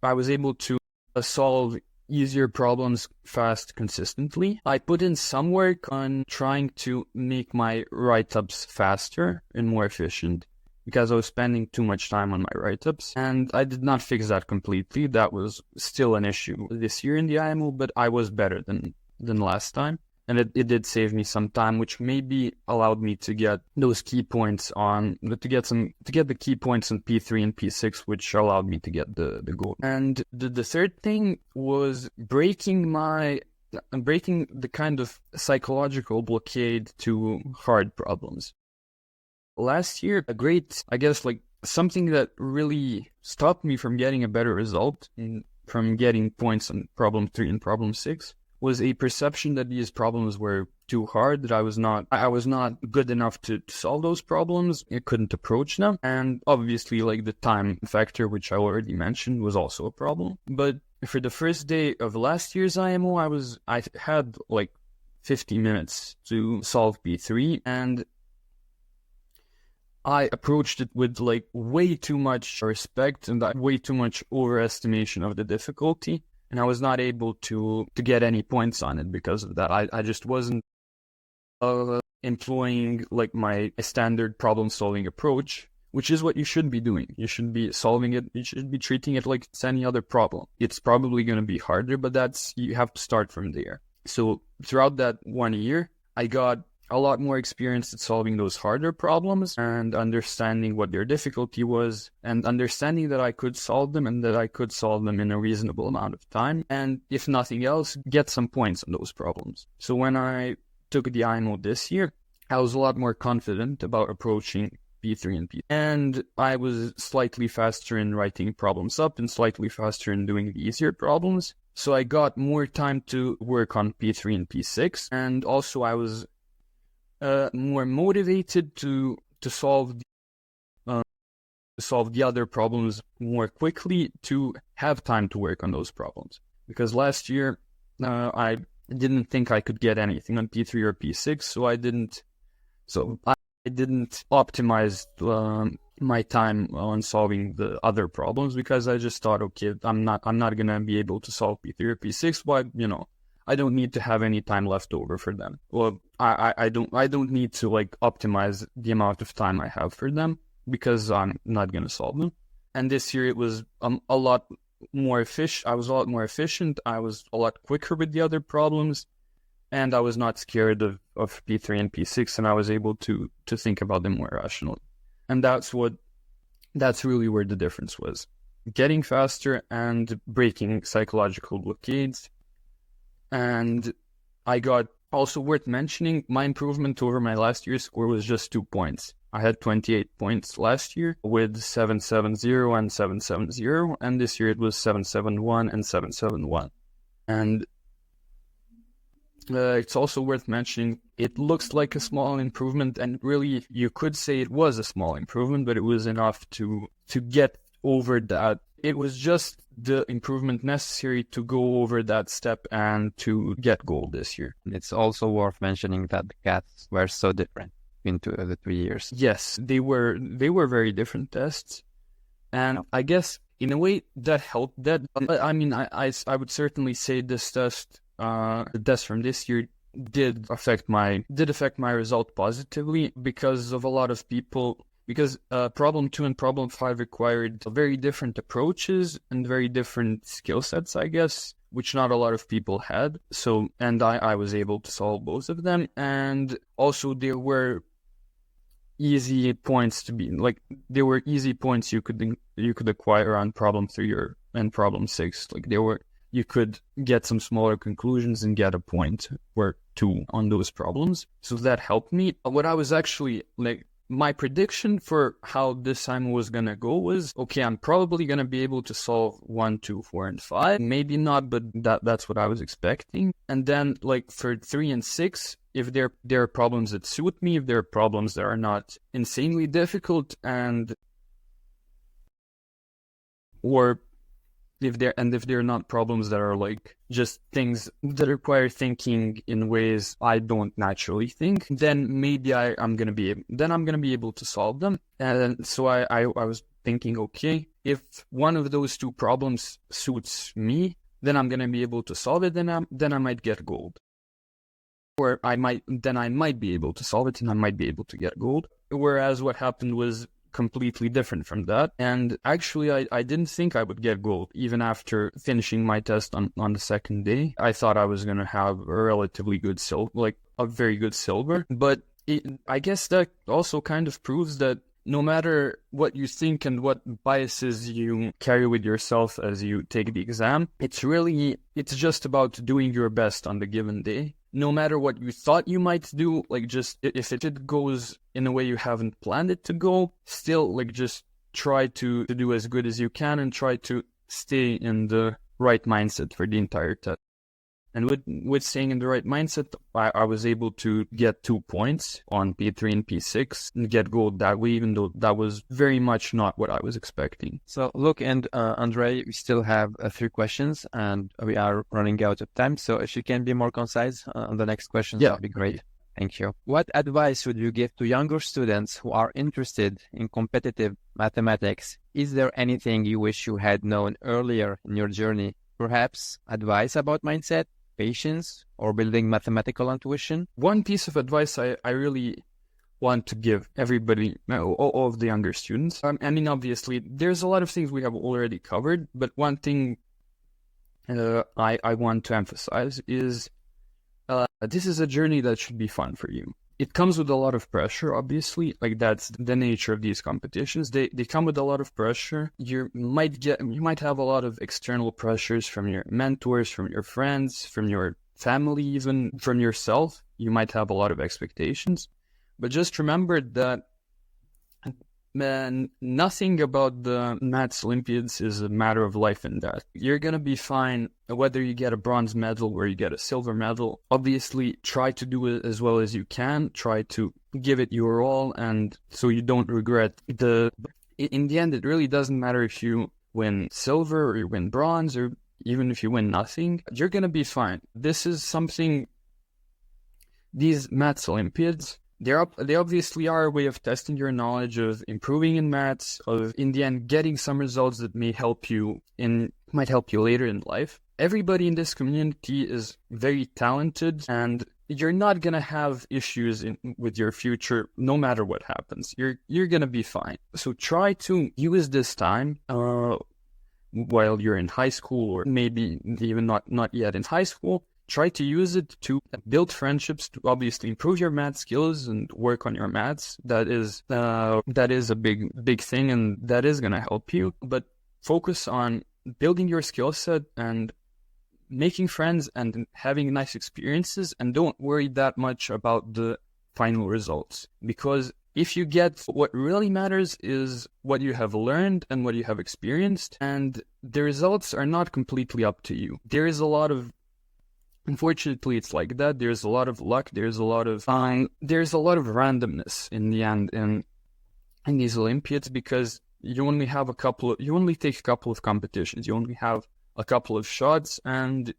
I was able to solve easier problems fast, consistently. I put in some work on trying to make my write-ups faster and more efficient, because I was spending too much time on my write-ups, and I did not fix that completely. That was still an issue this year in the IMO, but I was better than last time. And it did save me some time, which maybe allowed me to get those key points to get the key points on P3 and P6, which allowed me to get the goal. And the third thing was breaking the kind of psychological blockade to hard problems. Last year, something that really stopped me from getting a better result, from getting points on problem 3 and problem 6, was a perception that these problems were too hard, that I was not good enough to solve those problems. I couldn't approach them. And obviously, like, the time factor, which I already mentioned, was also a problem. But for the first day of last year's IMO, I had like 50 minutes to solve P3, and I approached it with like way too much respect and way too much overestimation of the difficulty. And I was not able to get any points on it because of that. I just wasn't employing like my standard problem-solving approach, which is what you should be doing. You should be solving it. You should be treating it like it's any other problem. It's probably going to be harder, but you have to start from there. So throughout that 1 year, I got a lot more experience at solving those harder problems and understanding what their difficulty was, and understanding that I could solve them, and that I could solve them in a reasonable amount of time. And if nothing else, get some points on those problems. So when I took the IMO this year, I was a lot more confident about approaching P3 and P. And I was slightly faster in writing problems up and slightly faster in doing the easier problems. So I got more time to work on P3 and P6. And also I was more motivated to solve the other problems more quickly, to have time to work on those problems. Because last year I didn't think I could get anything on P3 or P6, so I didn't optimize my time on solving the other problems, because I just thought, okay, I'm not gonna be able to solve P3 or P6. Why, I don't need to have any time left over for them. Well, I don't need to like optimize the amount of time I have for them because I'm not going to solve them. And this year it was a lot more efficient. I was a lot more efficient. I was a lot quicker with the other problems, and I was not scared of P3 and P6, and I was able to think about them more rationally. And that's really where the difference was. Getting faster and breaking psychological blockades. And I got, also worth mentioning, my improvement over my last year's score was just 2 points. I had 28 points last year with 770 and 770, and this year it was 771 and 771. And it's also worth mentioning, it looks like a small improvement, and really you could say it was a small improvement, but it was enough to get over that. It was just the improvement necessary to go over that step and to get gold this year. It's also worth mentioning that the tests were so different into the 3 years. Yes, they were very different tests, and I guess in a way that helped. That I mean, I would certainly say this test, the test from this year, did affect my result positively because of a lot of people. Because problem 2 and problem 5 required very different approaches and very different skill sets, I guess, which not a lot of people had. So, and I was able to solve both of them. And also there were easy points you could acquire on problem 3 and problem 6. Like you could get some smaller conclusions and get a point or 2 on those problems. So that helped me. What I was actually like, my prediction for how this time was going to go was, okay, I'm probably going to be able to solve 1, 2, 4, and 5. Maybe not, but that's what I was expecting. And then like for 3 and 6, if there are problems that suit me, if there are problems that are not insanely difficult, if they're not problems that are like just things that require thinking in ways I don't naturally think, then maybe I'm gonna be able to solve them. And so I was thinking, okay, if one of those 2 problems suits me, then I'm gonna be able to solve it. Then I might get gold, or I might be able to solve it and I might be able to get gold. Whereas what happened was completely different from that. And actually, I didn't think I would get gold even after finishing my test on the second day. I thought I was going to have a relatively good silver, like a very good silver. But I guess that also kind of proves that no matter what you think and what biases you carry with yourself as you take the exam, it's just about doing your best on the given day. No matter what you thought you might do, like just if it goes in a way you haven't planned it to go, still like just try to do as good as you can and try to stay in the right mindset for the entire test. And with staying in the right mindset, I was able to get 2 points on P3 and P6 and get gold that way, even though that was very much not what I was expecting. So look, and Andrej, we still have 3 questions and we are running out of time. So if you can be more concise on the next question, that'd be great. Thank you. What advice would you give to younger students who are interested in competitive mathematics? Is there anything you wish you had known earlier in your journey? Perhaps advice about mindset, patience, or building mathematical intuition? One piece of advice I really want to give everybody, all of the younger students. I mean, obviously, there's a lot of things we have already covered, but one thing I want to emphasize is this is a journey that should be fun for you. It comes with a lot of pressure, obviously. Like that's the nature of these competitions. They come with a lot of pressure. You might have a lot of external pressures from your mentors, from your friends, from your family, even from yourself. You might have a lot of expectations. But just remember that nothing about the Math Olympiads is a matter of life and death. You're going to be fine whether you get a bronze medal or you get a silver medal. Obviously, try to do it as well as you can. Try to give it your all, and so you don't regret in the end, it really doesn't matter if you win silver or you win bronze or even if you win nothing. You're going to be fine. This is something, these Math Olympiads, they obviously are a way of testing your knowledge, of improving in maths, of in the end getting some results that might help you later in life. everybody in this community is very talented, and you're not gonna have issues with your future no matter what happens. You're gonna be fine. So try to use this time while you're in high school, or maybe even not yet in high school. Try to use it to build friendships, to obviously improve your math skills and work on your maths. That is a big thing, and that is gonna help you. But focus on building your skill set and making friends and having nice experiences, and don't worry that much about the final results. Because if you get, what really matters is what you have learned and what you have experienced, and the results are not completely up to you. There is a lot of, unfortunately, it's like that. There's a lot of luck. There's a lot of randomness in the end in these Olympiads, because you only take a couple of competitions. You only have a couple of shots, and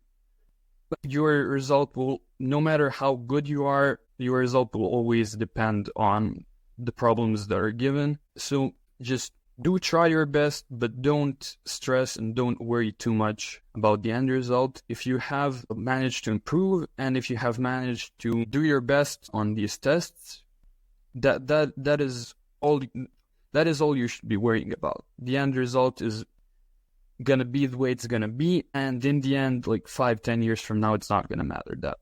your result will, no matter how good you are, your result will always depend on the problems that are given. So just do try your best, but don't stress and don't worry too much about the end result. If you have managed to improve, and if you have managed to do your best on these tests, that is all you should be worrying about. The end result is gonna be the way it's gonna be, and in the end, like 5-10 years from now, it's not gonna matter that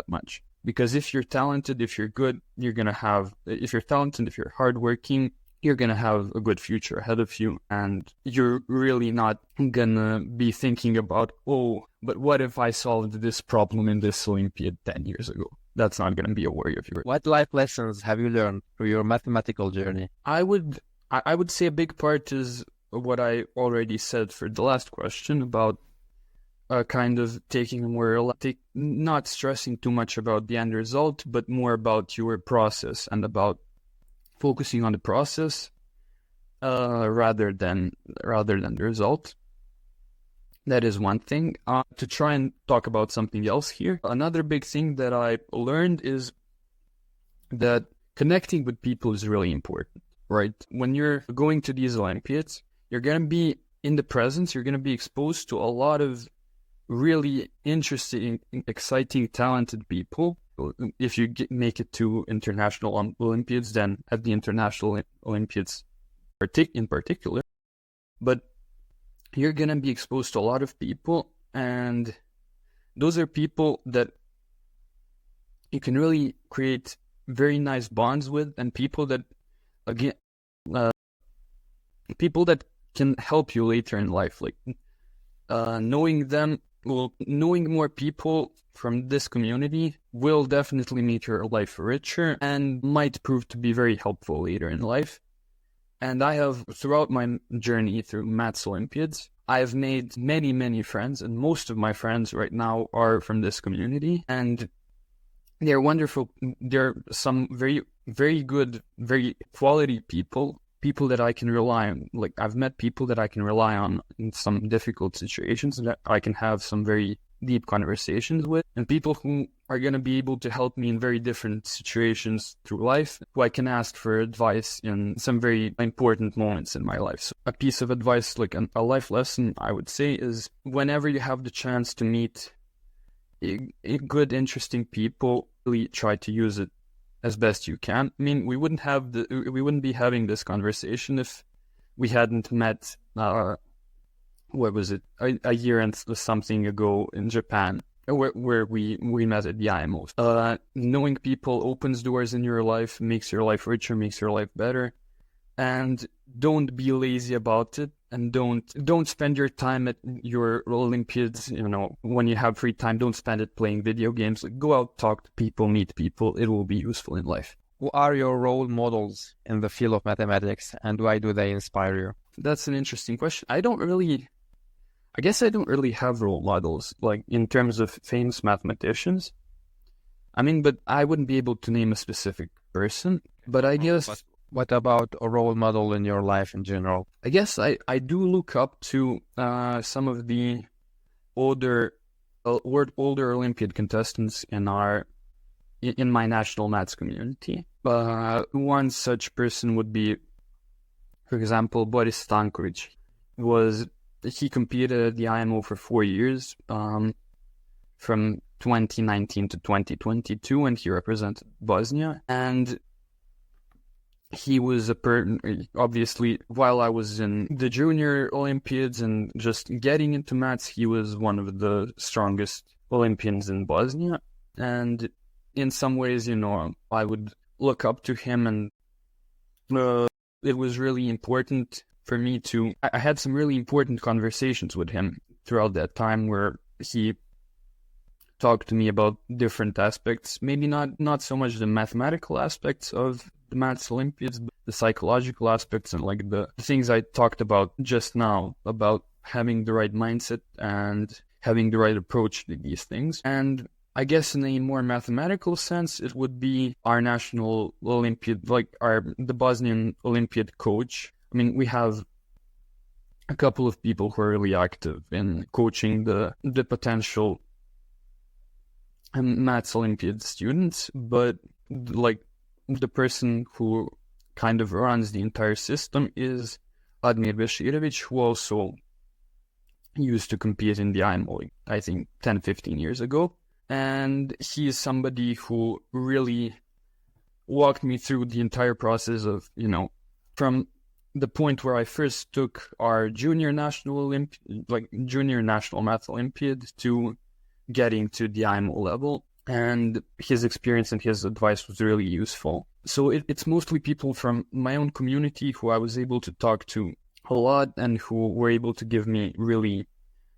much. Because if you're talented, if you're good, if you're talented, if you're hardworking, you're gonna have a good future ahead of you, and you're really not gonna be thinking about, oh, but what if I solved this problem in this Olympiad 10 years ago? That's not gonna be a worry of yours. What life lessons have you learned through your mathematical journey? I would say a big part is what I already said for the last question about kind of taking not stressing too much about the end result, but more about your process and about focusing on the process rather than the result. That is one thing. To try and talk about something else here, another big thing that I learned is that connecting with people is really important, right? When you're going to these Olympiads, you're going to be in the presence, you're going to be exposed to a lot of really interesting, exciting, talented people. If you make it to international Olympiads, then at the international Olympiads in particular. But you're going to be exposed to a lot of people, and those are people that you can really create very nice bonds with, and people that, again, people that can help you later in life. Like knowing more people from this community will definitely make your life richer and might prove to be very helpful later in life. And I have, throughout my journey through Math Olympiads, I have made many, many friends, and most of my friends right now are from this community, and they're wonderful. They're some very, very good, very quality people that I can rely on. Like, I've met people that I can rely on in some difficult situations, that I can have some very deep conversations with, and people who are going to be able to help me in very different situations through life, who I can ask for advice in some very important moments in my life. So a piece of advice, like a life lesson, I would say, is whenever you have the chance to meet good, interesting people, really try to use it as best you can. I mean, we wouldn't be having this conversation if we hadn't met, what was it, a year and something ago in Japan, where we met at the IMO. Knowing people opens doors in your life, makes your life richer, makes your life better. And don't be lazy about it, and don't spend your time at your Olympiads, when you have free time. Don't spend it playing video games. Like, go out, talk to people, meet people. It will be useful in life. Who are your role models in the field of mathematics, and why do they inspire you? That's an interesting question. I guess I don't really have role models, like in terms of famous mathematicians. I mean, but I wouldn't be able to name a specific person. But I guess... What about a role model in your life in general? I guess I do look up to some of the older Olympiad contestants in my national maths community. One such person would be, for example, Boris Stankovic. Was he competed at the IMO for 4 years, from 2019 to 2022, and he represented Bosnia. And he was obviously, while I was in the junior Olympiads and just getting into maths, he was one of the strongest Olympians in Bosnia. And in some ways, I would look up to him, and it was really important for me I had some really important conversations with him throughout that time, where he talked to me about different aspects, maybe not so much the mathematical aspects of the Math Olympiads, but the psychological aspects, and like the things I talked about just now, about having the right mindset and having the right approach to these things. And I guess in a more mathematical sense, it would be our national Olympiad, like the Bosnian Olympiad coach. I mean, we have a couple of people who are really active in coaching the potential Math Olympiad students, but like the person who kind of runs the entire system is Admir Beširović, who also used to compete in the IMO, I think 10-15 years ago. And he is somebody who really walked me through the entire process of, from the point where I first took our junior national Math Olympiad to getting to the IMO level. And his experience and his advice was really useful. So it's mostly people from my own community who I was able to talk to a lot, and who were able to give me really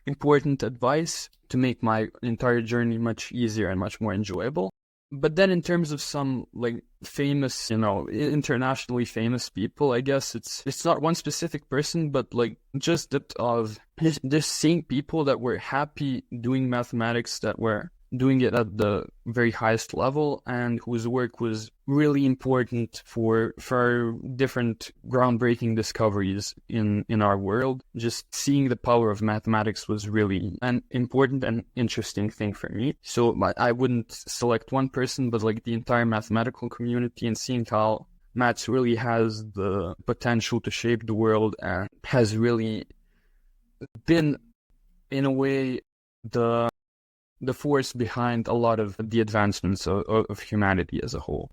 important advice to make my entire journey much easier and much more enjoyable. But then in terms of some like famous, internationally famous people, I guess it's not one specific person, but like just that of just seeing people that were happy doing mathematics, that were doing it at the very highest level, and whose work was really important for different groundbreaking discoveries in our world. Just seeing the power of mathematics was really an important and interesting thing for me. So I wouldn't select one person, but like the entire mathematical community, and seeing how maths really has the potential to shape the world, and has really been, in a way, the force behind a lot of the advancements of humanity as a whole.